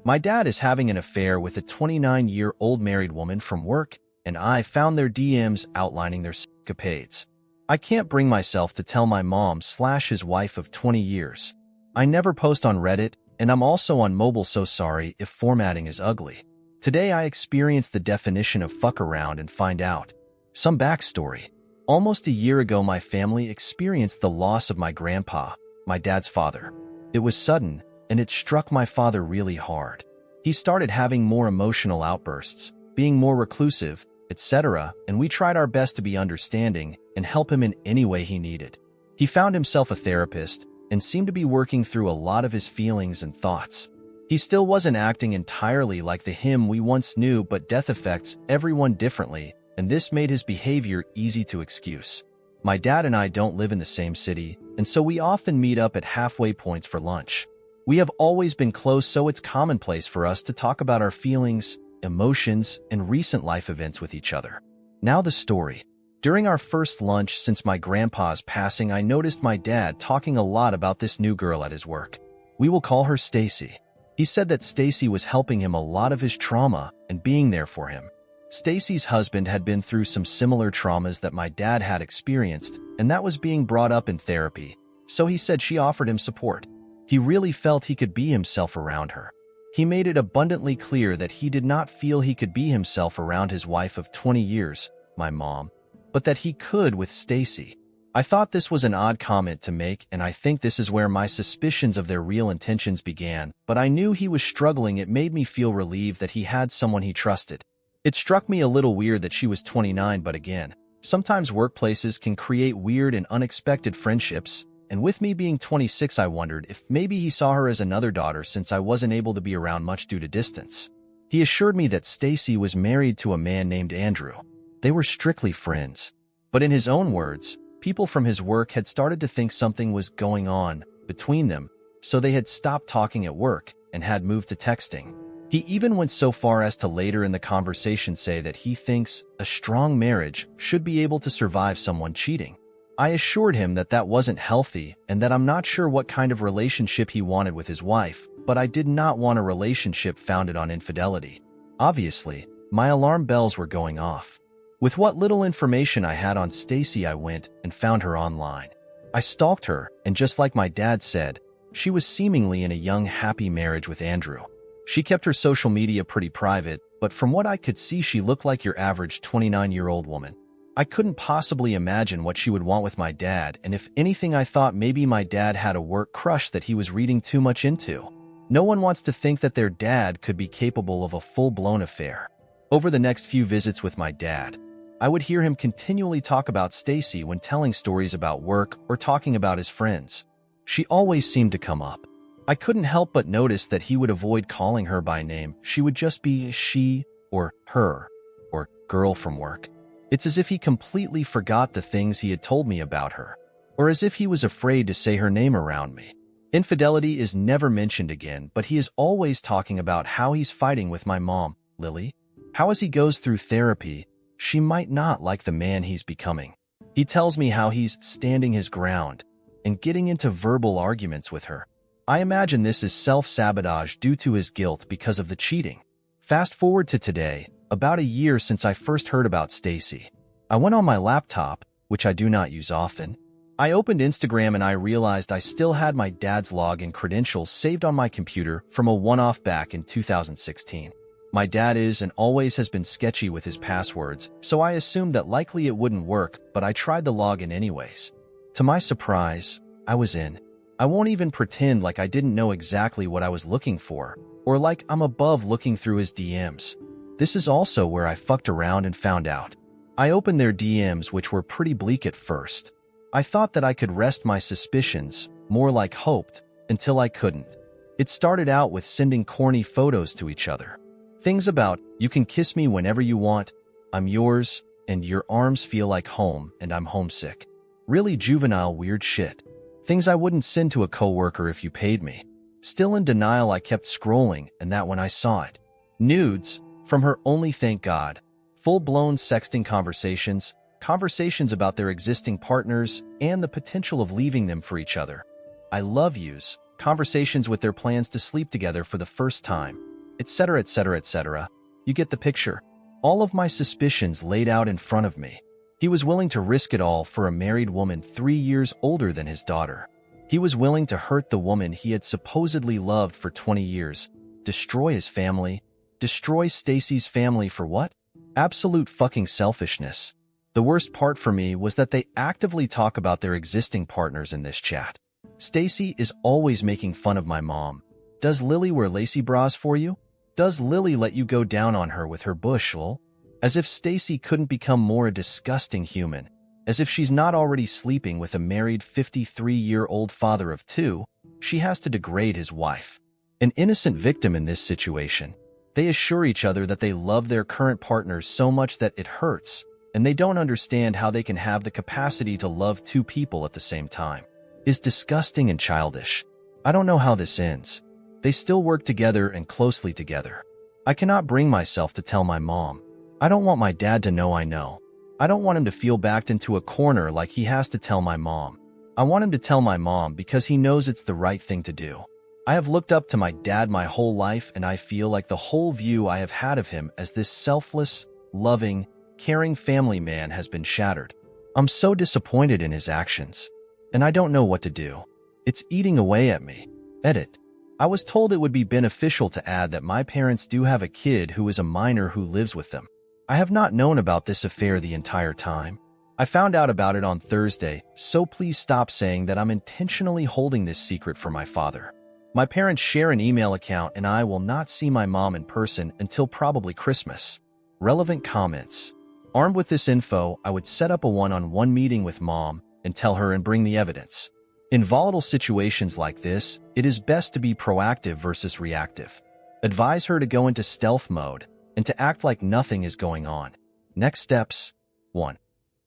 My dad is having an affair with a 29-year-old married woman from work, and I found their DMs outlining their escapades. I can't bring myself to tell my mom/his wife of 20 years. I never post on Reddit, and I'm also on mobile, so sorry if formatting is ugly. Today I experienced the definition of fuck around and find out. Some backstory. Almost a year ago, my family experienced the loss of my grandpa, my dad's father. It was sudden, and it struck my father really hard. He started having more emotional outbursts, being more reclusive, etc., and we tried our best to be understanding and help him in any way he needed. He found himself a therapist and seemed to be working through a lot of his feelings and thoughts. He still wasn't acting entirely like the him we once knew, but death affects everyone differently, and this made his behavior easy to excuse. My dad and I don't live in the same city, and so we often meet up at halfway points for lunch. We have always been close, so it's commonplace for us to talk about our feelings, emotions, and recent life events with each other. Now the story. During our first lunch since my grandpa's passing, I noticed my dad talking a lot about this new girl at his work. We will call her Stacy. He said that Stacy was helping him a lot of his trauma and being there for him. Stacy's husband had been through some similar traumas that my dad had experienced, and that was being brought up in therapy, so he said she offered him support. He really felt he could be himself around her. He made it abundantly clear that he did not feel he could be himself around his wife of 20 years, my mom, but that he could with Stacy. I thought this was an odd comment to make, and I think this is where my suspicions of their real intentions began, but I knew he was struggling. It made me feel relieved that he had someone he trusted. It struck me a little weird that she was 29, but again, sometimes workplaces can create weird and unexpected friendships, and with me being 26, I wondered if maybe he saw her as another daughter since I wasn't able to be around much due to distance. He assured me that Stacy was married to a man named Andrew. They were strictly friends. But in his own words, people from his work had started to think something was going on between them, so they had stopped talking at work and had moved to texting. He even went so far as to later in the conversation say that he thinks a strong marriage should be able to survive someone cheating. I assured him that that wasn't healthy and that I'm not sure what kind of relationship he wanted with his wife, but I did not want a relationship founded on infidelity. Obviously, my alarm bells were going off. With what little information I had on Stacy, I went and found her online. I stalked her, and just like my dad said, she was seemingly in a young, happy marriage with Andrew. She kept her social media pretty private, but from what I could see, she looked like your average 29-year-old woman. I couldn't possibly imagine what she would want with my dad, and if anything, I thought maybe my dad had a work crush that he was reading too much into. No one wants to think that their dad could be capable of a full-blown affair. Over the next few visits with my dad, I would hear him continually talk about Stacy when telling stories about work or talking about his friends. She always seemed to come up. I couldn't help but notice that he would avoid calling her by name. She would just be she or her or girl from work. It's as if he completely forgot the things he had told me about her, or as if he was afraid to say her name around me. Infidelity is never mentioned again, but he is always talking about how he's fighting with my mom, Lily. How as he goes through therapy, she might not like the man he's becoming. He tells me how he's standing his ground and getting into verbal arguments with her. I imagine this is self-sabotage due to his guilt because of the cheating. Fast forward to today, about a year since I first heard about Stacy. I went on my laptop, which I do not use often. I opened Instagram and I realized I still had my dad's login credentials saved on my computer from a one-off back in 2016. My dad is and always has been sketchy with his passwords, so I assumed that likely it wouldn't work, but I tried the login anyways. To my surprise, I was in. I won't even pretend like I didn't know exactly what I was looking for, or like I'm above looking through his DMs. This is also where I fucked around and found out. I opened their DMs, which were pretty bleak at first. I thought that I could rest my suspicions, more like hoped, until I couldn't. It started out with sending corny photos to each other. Things about, you can kiss me whenever you want, I'm yours, and your arms feel like home, and I'm homesick. Really juvenile weird shit. Things I wouldn't send to a coworker if you paid me. Still in denial, I kept scrolling, and that when I saw it. Nudes, from her only thank God. Full-blown sexting conversations, conversations about their existing partners, and the potential of leaving them for each other. I love yous, conversations with their plans to sleep together for the first time, etc., etc., etc. You get the picture. All of my suspicions laid out in front of me. He was willing to risk it all for a married woman 3 years older than his daughter. He was willing to hurt the woman he had supposedly loved for 20 years, destroy his family, destroy Stacy's family for what? Absolute fucking selfishness. The worst part for me was that they actively talk about their existing partners in this chat. Stacy is always making fun of my mom. Does Lily wear lacy bras for you? Does Lily let you go down on her with her bush, lol? As if Stacy couldn't become more a disgusting human. As if she's not already sleeping with a married 53-year-old father of 2, she has to degrade his wife. An innocent victim in this situation. They assure each other that they love their current partners so much that it hurts, and they don't understand how they can have the capacity to love 2 people at the same time. Is disgusting and childish. I don't know how this ends. They still work together and closely together. I cannot bring myself to tell my mom. I don't want my dad to know I know. I don't want him to feel backed into a corner like he has to tell my mom. I want him to tell my mom because he knows it's the right thing to do. I have looked up to my dad my whole life, and I feel like the whole view I have had of him as this selfless, loving, caring family man has been shattered. I'm so disappointed in his actions, and I don't know what to do. It's eating away at me. Edit. I was told it would be beneficial to add that my parents do have a kid who is a minor who lives with them. I have not known about this affair the entire time. I found out about it on Thursday, so please stop saying that I'm intentionally holding this secret from my father. My parents share an email account, and I will not see my mom in person until probably Christmas. Relevant comments. Armed with this info, I would set up a one-on-one meeting with mom and tell her and bring the evidence. In volatile situations like this, it is best to be proactive versus reactive. Advise her to go into stealth mode and to act like nothing is going on. Next steps. 1.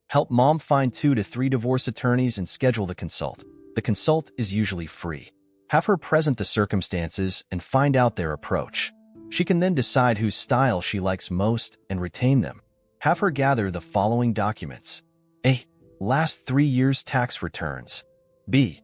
Help mom find 2 to 3 divorce attorneys and schedule the consult. The consult is usually free. Have her present the circumstances and find out their approach. She can then decide whose style she likes most and retain them. Have her gather the following documents. A. Last 3 years' tax returns. B.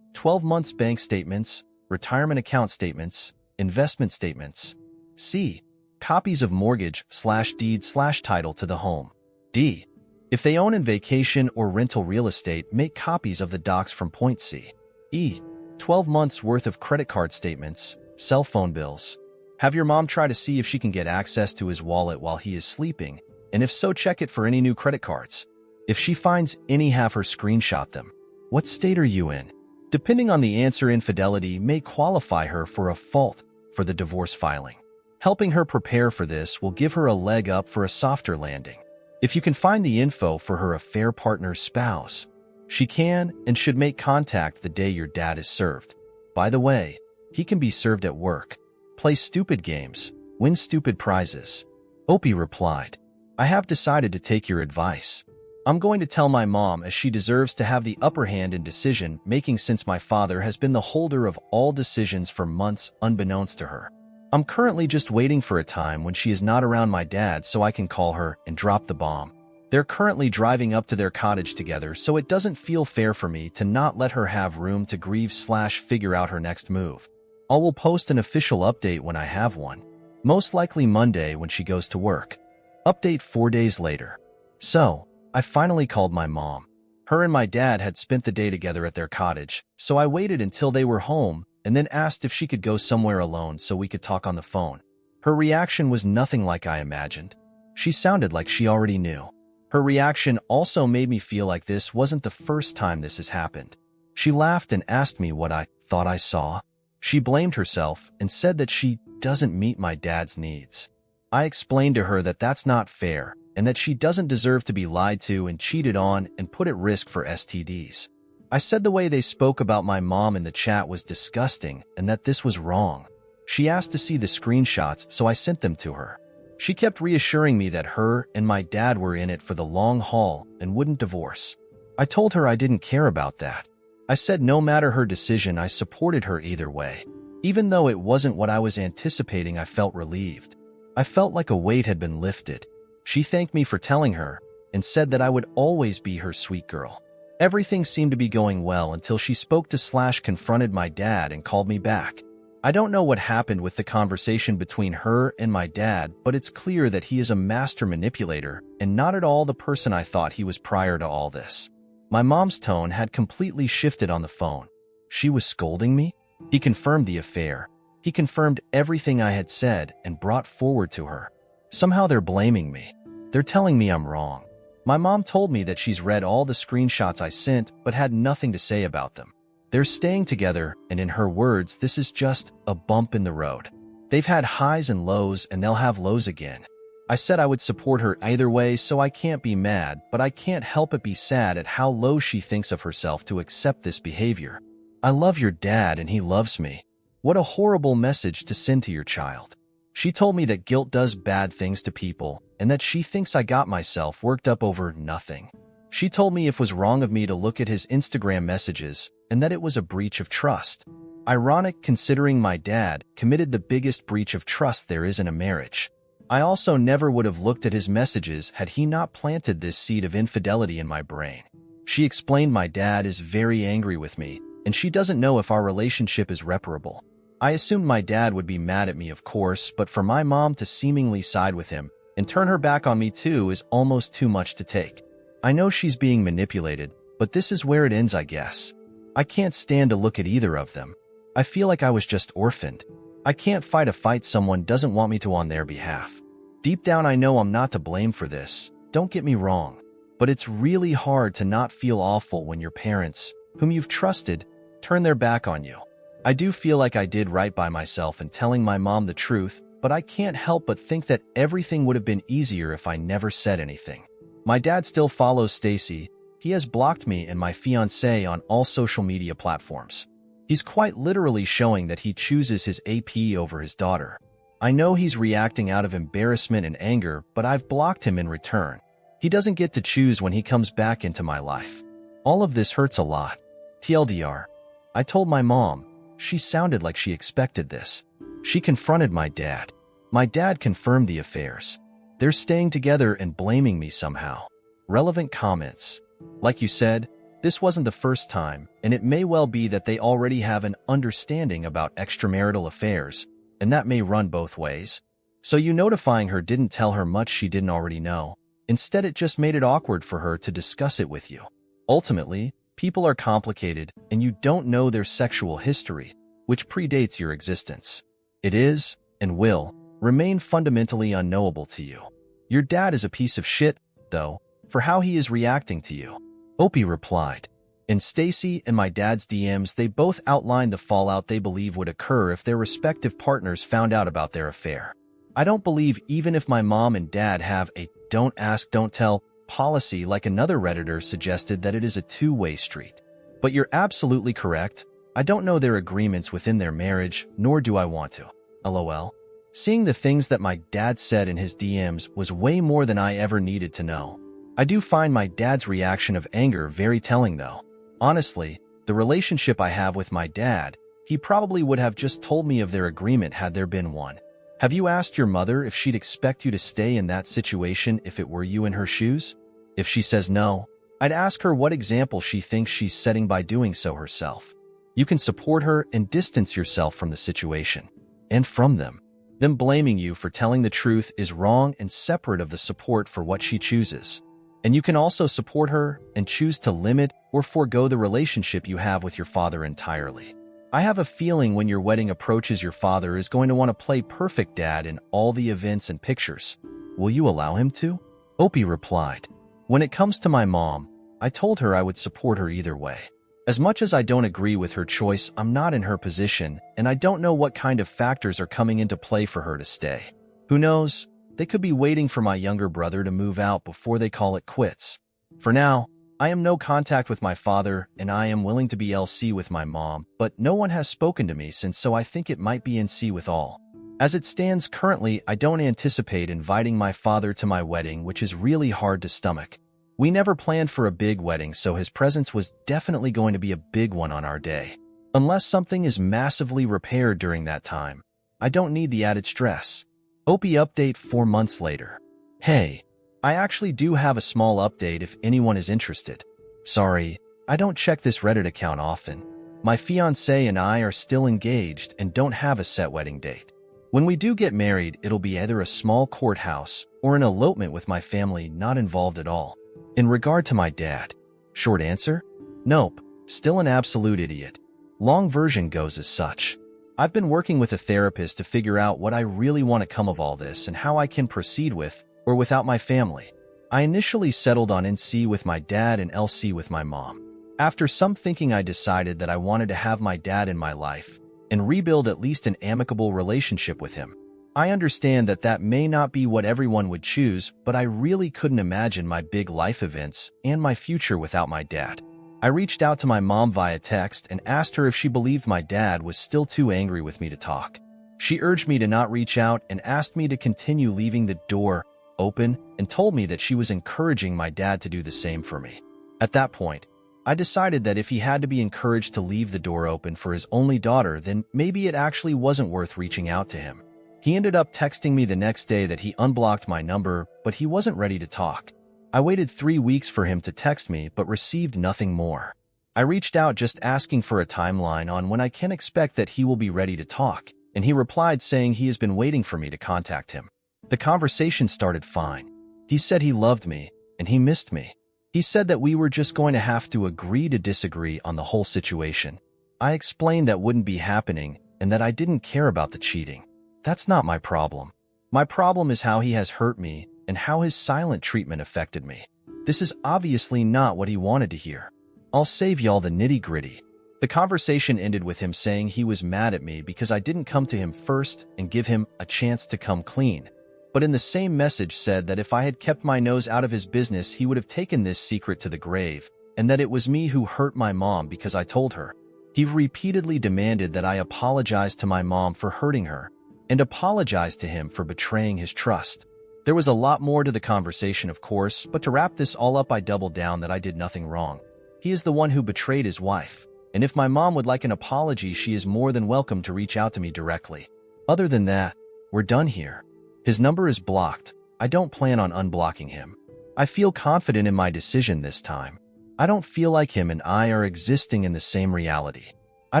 12 months bank statements, retirement account statements, investment statements. C. Copies of mortgage/deed/title to the home. D. If they own in vacation or rental real estate, make copies of the docs from point C. E. 12 months worth of credit card statements, cell phone bills. Have your mom try to see if she can get access to his wallet while he is sleeping, and if so, check it for any new credit cards. If she finds any, have her screenshot them. What state are you in? Depending on the answer, infidelity may qualify her for a fault for the divorce filing. Helping her prepare for this will give her a leg up for a softer landing. If you can find the info for her affair partner's spouse, she can and should make contact the day your dad is served. By the way, he can be served at work. Play stupid games, win stupid prizes. Opie replied, I have decided to take your advice. I'm going to tell my mom, as she deserves to have the upper hand in decision making since my father has been the holder of all decisions for months unbeknownst to her. I'm currently just waiting for a time when she is not around my dad so I can call her and drop the bomb. They're currently driving up to their cottage together, so it doesn't feel fair for me to not let her have room to grieve/figure out her next move. I will post an official update when I have one. Most likely Monday when she goes to work. Update 4 days later. So, I finally called my mom. Her and my dad had spent the day together at their cottage, so I waited until they were home and then asked if she could go somewhere alone so we could talk on the phone. Her reaction was nothing like I imagined. She sounded like she already knew. Her reaction also made me feel like this wasn't the first time this has happened. She laughed and asked me what I thought I saw. She blamed herself and said that she doesn't meet my dad's needs. I explained to her that that's not fair and that she doesn't deserve to be lied to and cheated on and put at risk for STDs. I said the way they spoke about my mom in the chat was disgusting and that this was wrong. She asked to see the screenshots, so I sent them to her. She kept reassuring me that her and my dad were in it for the long haul and wouldn't divorce. I told her I didn't care about that. I said no matter her decision, I supported her either way. Even though it wasn't what I was anticipating, I felt relieved. I felt like a weight had been lifted. She thanked me for telling her and said that I would always be her sweet girl. Everything seemed to be going well until she spoke to slash confronted my dad and called me back. I don't know what happened with the conversation between her and my dad, but it's clear that he is a master manipulator and not at all the person I thought he was prior to all this. My mom's tone had completely shifted on the phone. She was scolding me? He confirmed the affair. He confirmed everything I had said and brought forward to her. Somehow they're blaming me. They're telling me I'm wrong. My mom told me that she's read all the screenshots I sent but had nothing to say about them. They're staying together, and in her words, this is just a bump in the road. They've had highs and lows, and they'll have lows again. I said I would support her either way, so I can't be mad, but I can't help but be sad at how low she thinks of herself to accept this behavior. I love your dad and he loves me. What a horrible message to send to your child. She told me that guilt does bad things to people, and that she thinks I got myself worked up over nothing. She told me it was wrong of me to look at his Instagram messages, and that it was a breach of trust. Ironic considering my dad committed the biggest breach of trust there is in a marriage. I also never would have looked at his messages had he not planted this seed of infidelity in my brain. She explained my dad is very angry with me, and she doesn't know if our relationship is reparable. I assumed my dad would be mad at me, of course, but for my mom to seemingly side with him and turn her back on me too is almost too much to take. I know she's being manipulated, but this is where it ends, I guess. I can't stand to look at either of them. I feel like I was just orphaned. I can't fight a fight someone doesn't want me to on their behalf. Deep down I know I'm not to blame for this, don't get me wrong, but it's really hard to not feel awful when your parents, whom you've trusted, turn their back on you. I do feel like I did right by myself in telling my mom the truth, but I can't help but think that everything would have been easier if I never said anything. My dad still follows Stacy. He has blocked me and my fiancée on all social media platforms. He's quite literally showing that he chooses his AP over his daughter. I know he's reacting out of embarrassment and anger, but I've blocked him in return. He doesn't get to choose when he comes back into my life. All of this hurts a lot. TLDR. I told my mom. She sounded like she expected this. She confronted my dad. My dad confirmed the affairs. They're staying together and blaming me somehow. Relevant comments. Like you said, this wasn't the first time, and it may well be that they already have an understanding about extramarital affairs, and that may run both ways. So you notifying her didn't tell her much she didn't already know. Instead, it just made it awkward for her to discuss it with you. Ultimately, people are complicated, and you don't know their sexual history, which predates your existence. It is, and will, remain fundamentally unknowable to you. Your dad is a piece of shit, though, for how he is reacting to you. Opie replied. In Stacy and my dad's DMs, they both outlined the fallout they believe would occur if their respective partners found out about their affair. I don't believe even if my mom and dad have a don't ask, don't tell policy like another Redditor suggested that it is a two-way street. But you're absolutely correct. I don't know their agreements within their marriage, nor do I want to. LOL. Seeing the things that my dad said in his DMs was way more than I ever needed to know. I do find my dad's reaction of anger very telling though. Honestly, the relationship I have with my dad, he probably would have just told me of their agreement had there been one. Have you asked your mother if she'd expect you to stay in that situation if it were you in her shoes? If she says no, I'd ask her what example she thinks she's setting by doing so herself. You can support her and distance yourself from the situation. And from them. Them blaming you for telling the truth is wrong and separate of the support for what she chooses. And you can also support her and choose to limit or forego the relationship you have with your father entirely. I have a feeling when your wedding approaches, your father is going to want to play perfect dad in all the events and pictures. Will you allow him to? Opie replied. When it comes to my mom, I told her I would support her either way. As much as I don't agree with her choice, I'm not in her position, and I don't know what kind of factors are coming into play for her to stay. Who knows? They could be waiting for my younger brother to move out before they call it quits. For now, I am no contact with my father, and I am willing to be LC with my mom, but no one has spoken to me since, so I think it might be NC with all. As it stands currently, I don't anticipate inviting my father to my wedding, which is really hard to stomach. We never planned for a big wedding, so his presence was definitely going to be a big one on our day. Unless something is massively repaired during that time, I don't need the added stress. Opie update 4 months later. Hey, I actually do have a small update if anyone is interested. Sorry, I don't check this Reddit account often. My fiancé and I are still engaged and don't have a set wedding date. When we do get married, it'll be either a small courthouse or an elopement with my family not involved at all. In regard to my dad, short answer? Nope, still an absolute idiot. Long version goes as such. I've been working with a therapist to figure out what I really want to come of all this and how I can proceed with or without my family. I initially settled on NC with my dad and LC with my mom. After some thinking, I decided that I wanted to have my dad in my life and rebuild at least an amicable relationship with him. I understand that that may not be what everyone would choose, but I really couldn't imagine my big life events and my future without my dad. I reached out to my mom via text and asked her if she believed my dad was still too angry with me to talk. She urged me to not reach out and asked me to continue leaving the door open and told me that she was encouraging my dad to do the same for me. At that point, I decided that if he had to be encouraged to leave the door open for his only daughter, then maybe it actually wasn't worth reaching out to him. He ended up texting me the next day that he unblocked my number, but he wasn't ready to talk. I waited 3 weeks for him to text me, but received nothing more. I reached out just asking for a timeline on when I can expect that he will be ready to talk, and he replied saying he has been waiting for me to contact him. The conversation started fine. He said he loved me, and he missed me. He said that we were just going to have to agree to disagree on the whole situation. I explained that wouldn't be happening and that I didn't care about the cheating. That's not my problem. My problem is how he has hurt me and how his silent treatment affected me. This is obviously not what he wanted to hear. I'll save y'all the nitty-gritty. The conversation ended with him saying he was mad at me because I didn't come to him first and give him a chance to come clean. But in the same message said that if I had kept my nose out of his business, he would have taken this secret to the grave, and that it was me who hurt my mom because I told her. He repeatedly demanded that I apologize to my mom for hurting her, and apologize to him for betraying his trust. There was a lot more to the conversation, of course, but to wrap this all up, I doubled down that I did nothing wrong. He is the one who betrayed his wife, and if my mom would like an apology, she is more than welcome to reach out to me directly. Other than that, we're done here. His number is blocked. I don't plan on unblocking him. I feel confident in my decision this time. I don't feel like him and I are existing in the same reality. I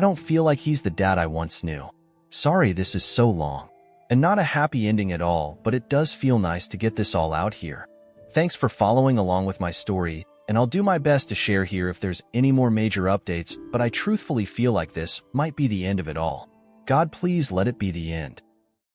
don't feel like he's the dad I once knew. Sorry this is so long. And not a happy ending at all, but it does feel nice to get this all out here. Thanks for following along with my story, and I'll do my best to share here if there's any more major updates, but I truthfully feel like this might be the end of it all. God, please let it be the end.